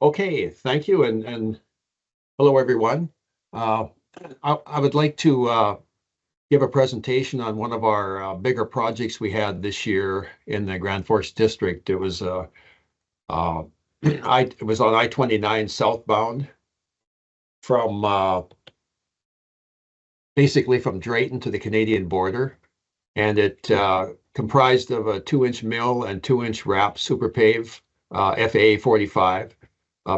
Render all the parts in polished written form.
Okay, thank you, and hello, everyone. I would like to give a presentation on one of our bigger projects we had this year in the Grand Forks District. It was it was on I-29 southbound from basically from Drayton to the Canadian border, and it comprised of a 2-inch mill and 2-inch wrap super pave FA 45.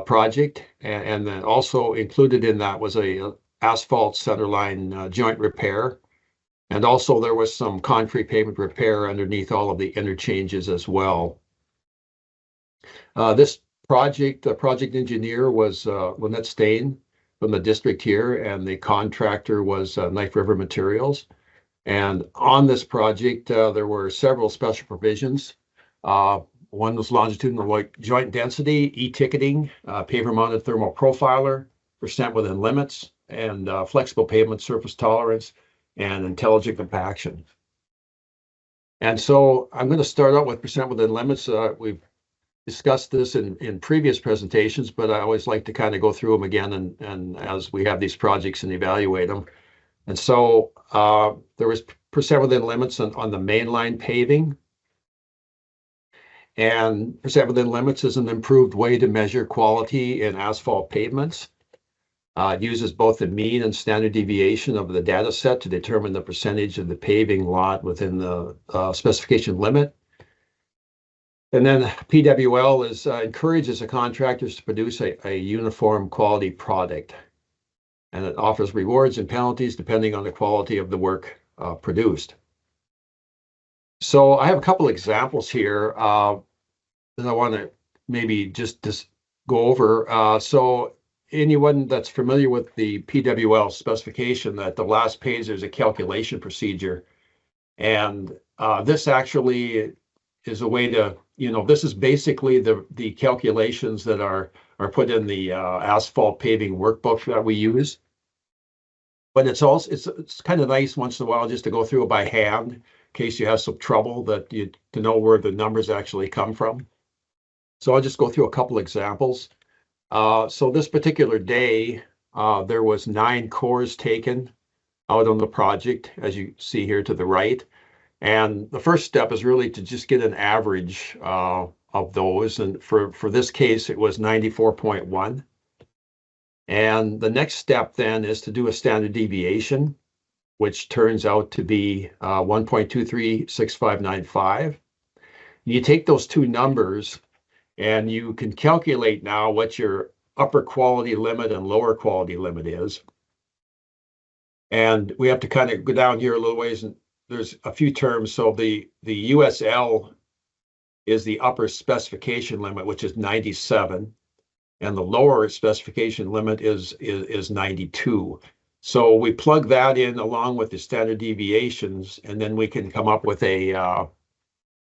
Project, and then also included in that was a asphalt centerline joint repair, and also there was some concrete pavement repair underneath all of the interchanges as well. This project, the project engineer was Lynette Stain from the district here, and the contractor was Knife River Materials. And on this project, there were several special provisions. One was longitudinal joint density, e-ticketing, paver-mounted thermal profiler, percent within limits, and flexible pavement surface tolerance, and intelligent compaction. And so I'm going to start out with percent within limits. We've discussed this in previous presentations, but I always like to kind of go through them again and as we have these projects and evaluate them. And so there was percent within limits on the mainline paving. And percent within limits is an improved way to measure quality in asphalt pavements. It uses both the mean and standard deviation of the data set to determine the percentage of the paving lot within the specification limit. And then PWL encourages the contractors to produce a uniform quality product. And it offers rewards and penalties depending on the quality of the work produced. So I have a couple examples here that I want to maybe just go over. So anyone that's familiar with the PWL specification, at the last page, there's a calculation procedure. And this actually is a way to, this is basically the calculations that are put in the asphalt paving workbook that we use. But it's kind of nice once in a while just to go through it by hand in case you have some trouble to know where the numbers actually come from. So I'll just go through a couple examples. So this particular day, there was 9 cores taken out on the project, as you see here to the right. And the first step is really to just get an average of those. And for this case, it was 94.1. And the next step then is to do a standard deviation, which turns out to be 1.236595. You take those two numbers and you can calculate now what your upper quality limit and lower quality limit is. And we have to kind of go down here a little ways, and there's a few terms. So the USL is the upper specification limit, which is 97. And the lower specification limit is 92. So we plug that in along with the standard deviations, and then we can come up with a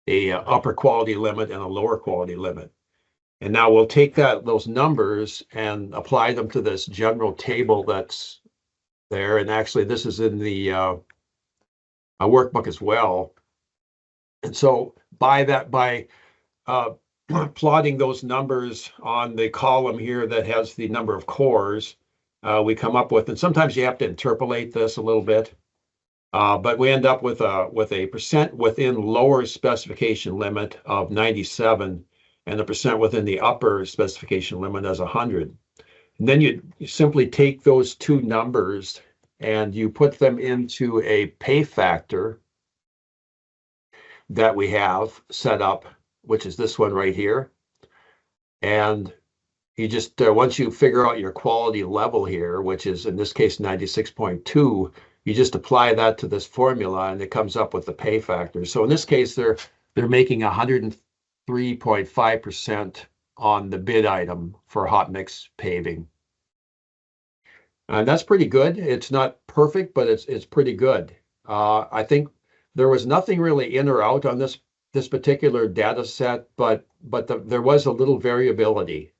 upper quality limit and a lower quality limit. And now we'll take those numbers and apply them to this general table that's there. And actually, this is in the workbook as well. And so by plotting those numbers on the column here that has the number of cores, we come up with, and sometimes you have to interpolate this a little bit, but we end up with a percent within lower specification limit of 97 and a percent within the upper specification limit as 100. And then you simply take those two numbers and you put them into a pay factor that we have set up, which is this one right here. And you just, once you figure out your quality level here, which is in this case 96.2, you just apply that to this formula and it comes up with the pay factor. So in this case, they're making 103.5% on the bid item for hot mix paving. And that's pretty good. It's not perfect, but it's pretty good. I think there was nothing really in or out on this particular data set, but there was a little variability.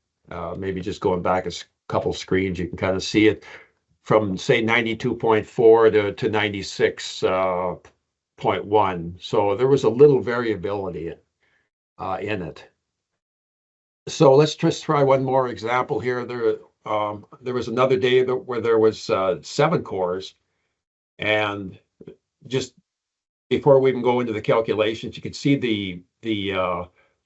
Maybe just going back a couple screens, you can kind of see it from say 92.4 to 96.1. So there was a little variability in it. So let's just try one more example here. There was another day where there was 7 cores, and just before we even go into the calculations, you can see the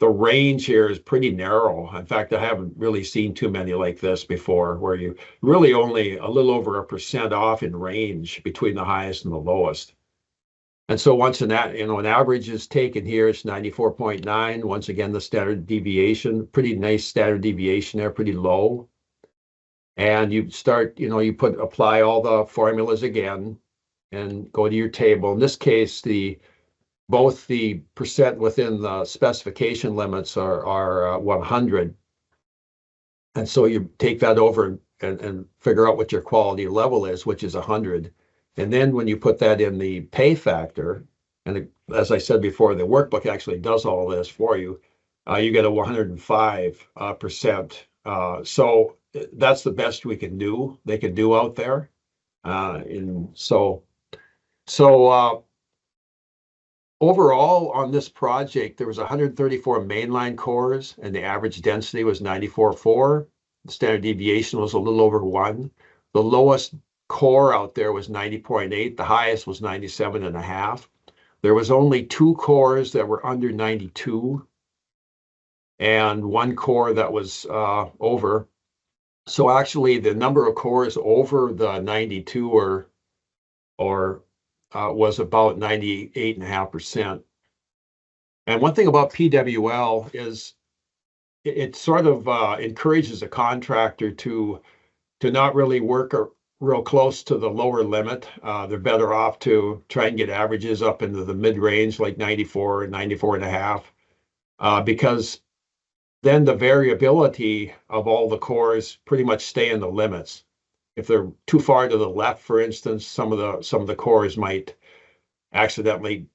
range here is pretty narrow. In fact, I haven't really seen too many like this before, where you really only a little over 1% off in range between the highest and the lowest. And so once an average is taken here, it's 94.9. Once again, the standard deviation, pretty nice standard deviation there, pretty low. And you start, you apply all the formulas again and go to your table. In this case, both the percent within the specification limits are 100. And so you take that over and figure out what your quality level is, which is 100. And then when you put that in the pay factor, and as I said before, the workbook actually does all this for you, you get a 105%. So that's the best they can do out there. Overall on this project, there was 134 mainline cores, and the average density was 94.4. The standard deviation was a little over 1. The lowest core out there was 90.8. The highest was 97.5. There was only 2 cores that were under 92, and 1 core that was over. So actually, the number of cores over the 92 was about 98.5%. And one thing about PWL is it sort of encourages a contractor to not really work real close to the lower limit. They're better off to try and get averages up into the mid-range, like 94 and 94.5, because then the variability of all the cores pretty much stay in the limits. If they're too far to the left, for instance, some of the cores might accidentally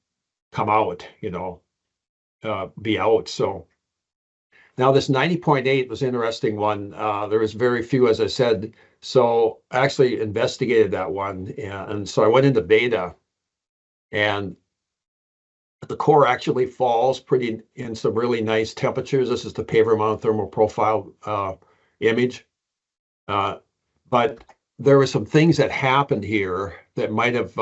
come out, be out. So now this 90.8 was an interesting one. There was very few, as I said. So I actually investigated that one. And so I went into beta, and the core actually falls in some really nice temperatures. This is the paver mounted thermal profile image. But there were some things that happened here that might have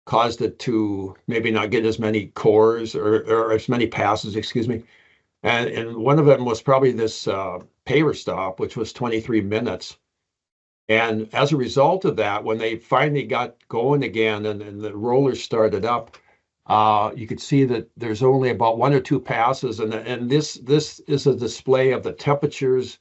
caused it to maybe not get as many cores or as many passes, excuse me. And one of them was probably this paver stop, which was 23 minutes. And as a result of that, when they finally got going again and the rollers started up, you could see that there's only about 1 or 2 passes. And this is a display of the temperatures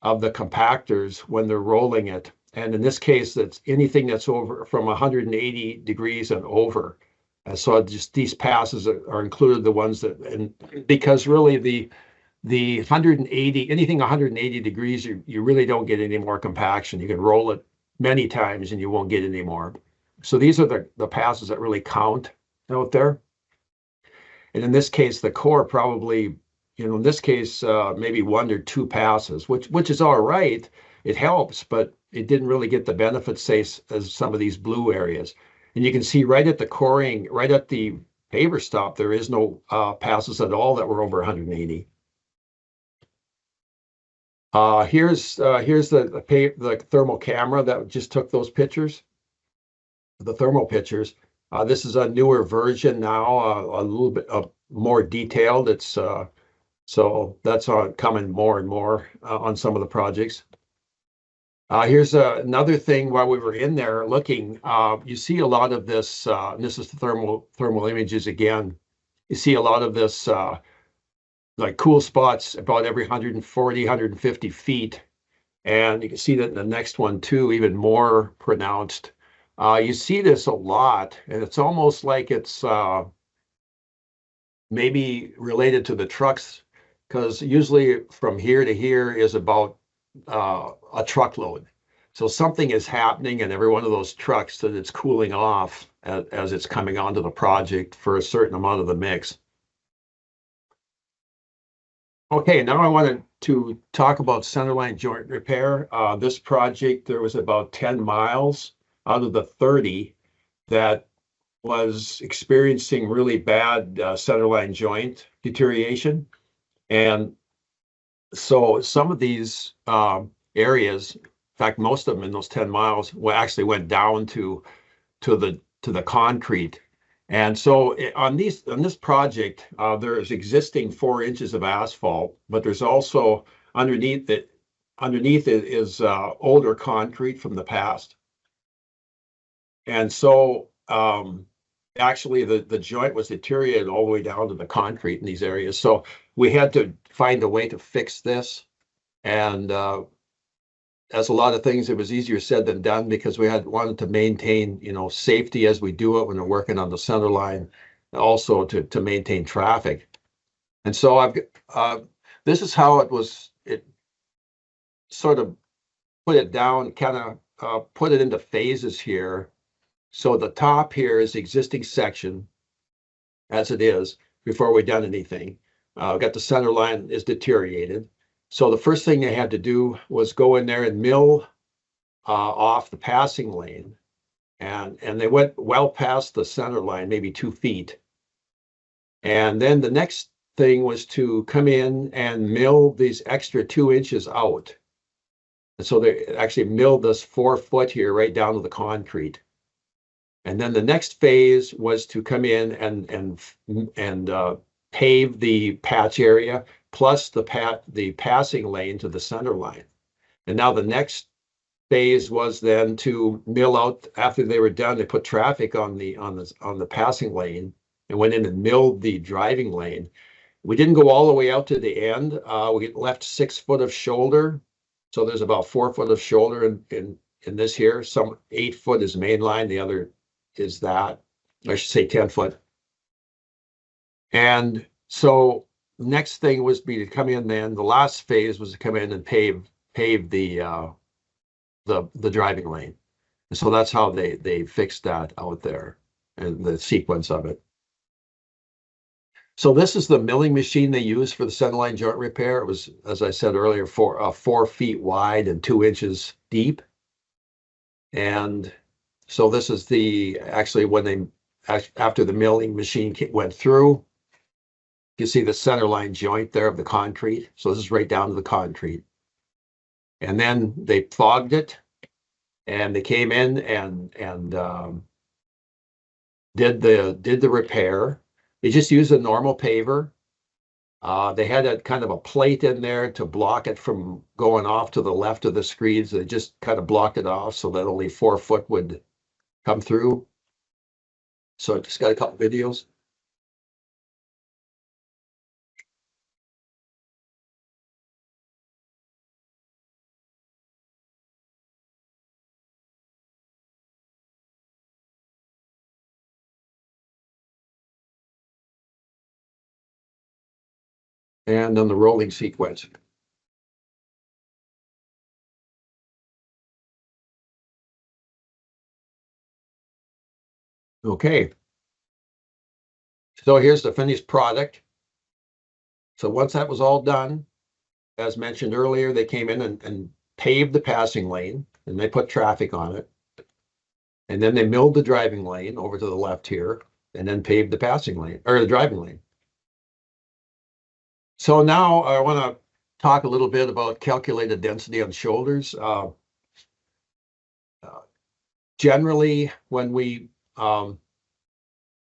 of the compactors when they're rolling it. And in this case, that's anything that's over from 180 degrees and over. And so just these passes are included, the ones that, and because really the 180, anything 180 degrees, you really don't get any more compaction. You can roll it many times and you won't get any more. So these are the passes that really count out there. And in this case, the core probably, in this case, maybe 1 or 2 passes, which is all right. It helps, but it didn't really get the benefits, say, as some of these blue areas. And you can see right at the coring, right at the paver stop, there is no passes at all that were over 180. Here's the thermal camera that just took those pictures, the thermal pictures. This is a newer version now, a little bit more detailed. It's so that's coming more and more on some of the projects. Here's another thing while we were in there looking. You see a lot of this. This is the thermal images again. You see a lot of this like cool spots about every 140, 150 feet. And you can see that in the next one too, even more pronounced. You see this a lot, and it's almost like it's maybe related to the trucks, because usually from here to here is about a truckload. So something is happening in every one of those trucks that it's cooling off as it's coming onto the project for a certain amount of the mix. Okay, now I wanted to talk about centerline joint repair. This project, there was about 10 miles out of the 30 that was experiencing really bad centerline joint deterioration. And So some of these areas, in fact, most of them in those 10 miles, actually went down to the concrete. And so on this project, there's existing 4 inches of asphalt, but there's also underneath it is older concrete from the past. And so actually the joint was deteriorated all the way down to the concrete in these areas. So we had to find a way to fix this. And as a lot of things, it was easier said than done because we wanted to maintain, safety as we do it when we're working on the center line, also to maintain traffic. And so this is how it sort of put it down, kind of put it into phases here. So the top here is the existing section as it is before we've done anything. We've got the center line is deteriorated. So the first thing they had to do was go in there and mill off the passing lane. And they went well past the center line, maybe 2 feet. And then the next thing was to come in and mill these extra 2 inches out. And so they actually milled this 4 foot here right down to the concrete. And then the next phase was to come in and pave the patch area plus the passing lane to the center line. And now the next phase was then to mill out. After they were done, they put traffic on the passing lane and went in and milled the driving lane. We didn't go all the way out to the end. We left 6 foot of shoulder. So there's about 4 foot of shoulder in this here. Some 8 foot is main line. The other is that, I should say 10 foot. And so next thing was to come in then. The last phase was to come in and pave the driving lane. And so that's how they fixed that out there and the sequence of it. So this is the milling machine they used for the centerline joint repair. It was, as I said earlier, 4 feet wide and 2 inches deep. And so this is actually when after the milling machine went through, you see the centerline joint there of the concrete. So this is right down to the concrete. And then they fogged it, and they came in and did the repair. They just used a normal paver. They had a kind of a plate in there to block it from going off to the left of the screeds. They just kind of blocked it off so that only 4 foot would come through. So I just got a couple videos. And then the rolling sequence. Okay. So here's the finished product. So once that was all done, as mentioned earlier, they came in and paved the passing lane, and they put traffic on it. And then they milled the driving lane over to the left here, and then paved the passing lane, or the driving lane. So now I want to talk a little bit about calculated density on shoulders. Generally, when we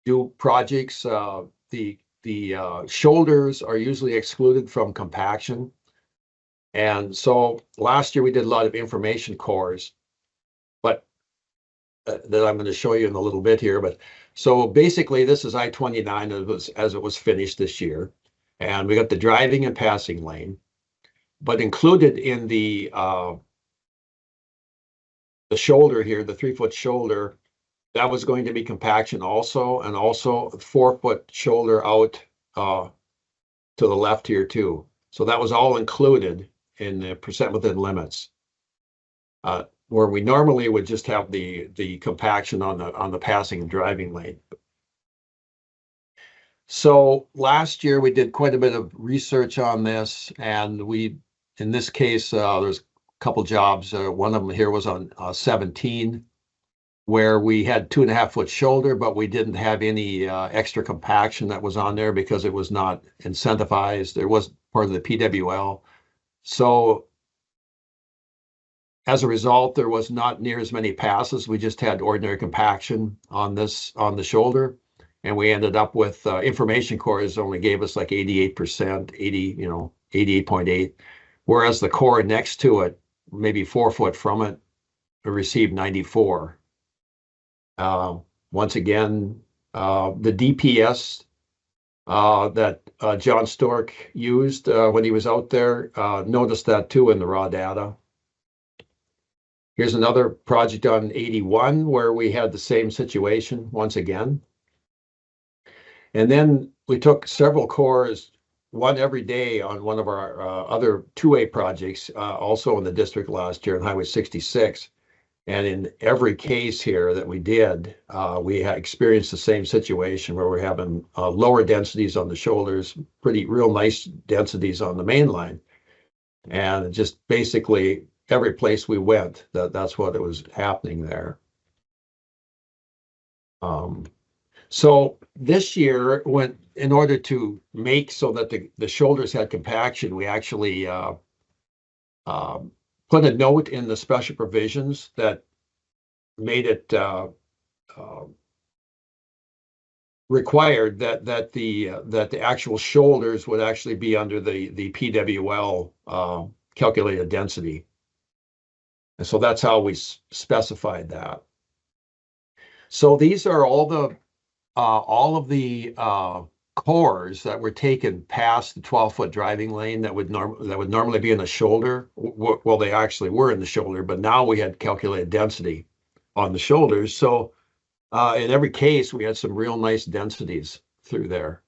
do projects, the shoulders are usually excluded from compaction. And so last year we did a lot of information cores, but that I'm going to show you in a little bit here. But so basically this is I-29 as it was finished this year. And we got the driving and passing lane, but included in the shoulder here, the 3 foot shoulder, that was going to be compaction also, and also 4 foot shoulder out to the left here too. So that was all included in the percent within limits, where we normally would just have the compaction on the passing and driving lane. So last year we did quite a bit of research on this, and in this case, there's a couple jobs. One of them here was on 17, where we had 2.5 foot shoulder, but we didn't have any extra compaction that was on there because it was not incentivized. There was part of the PWL. So as a result, there was not near as many passes. We just had ordinary compaction on the shoulder, and we ended up with information cores only gave us like 88%, 88.8, whereas the core next to it, maybe 4 foot from it, received 94. Once again, the DPS that John Stork used when he was out there noticed that too in the raw data. Here's another project on 81 where we had the same situation once again. And then we took several cores, one every day on one of our other 2A projects, also in the district last year on Highway 66. And in every case here that we did, we experienced the same situation where we're having lower densities on the shoulders, real nice densities on the main line. And just basically every place we went, that's what it was happening there. So this year, in order to make so that the shoulders had compaction, we actually put a note in the special provisions that made it required that the actual shoulders would actually be under the PWL calculated density. And so that's how we specified that. So these are all of the cores that were taken past the 12-foot driving lane that would normally be in the shoulder. Well, they actually were in the shoulder, but now we had calculated density on the shoulders. So in every case, we had some real nice densities through there.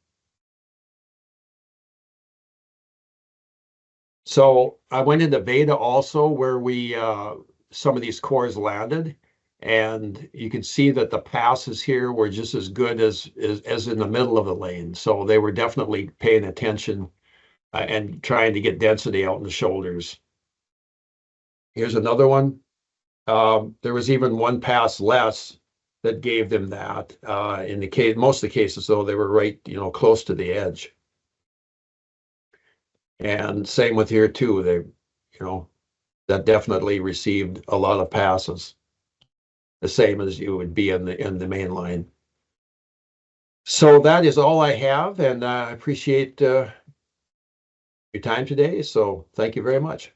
So I went into Beta also where some of these cores landed, and you can see that the passes here were just as good as in the middle of the lane. So they were definitely paying attention and trying to get density out in the shoulders. Here's another one. There was even one pass less that gave them that. In the case, most of the cases, though, they were right, close to the edge. And same with here too. That definitely received a lot of passes, the same as you would be in the main line. So that is all I have, and I appreciate your time today. So thank you very much.